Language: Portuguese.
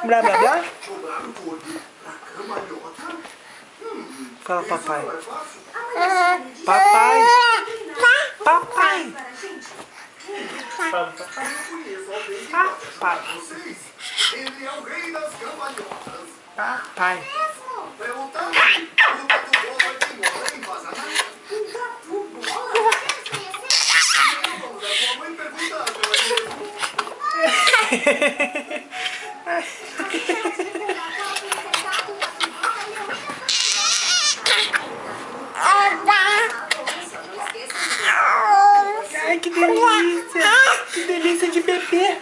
Blá, blá, blá. Fala papai. Papai. Papai. Fala papai. Papai. Ele é o rei das cambalhotas. Papai. Perguntando, o tatu bola que mora em vazamento. Tatu bola? Vamos, a sua mãe perguntando. Ai, que delícia! Que delícia de bebê!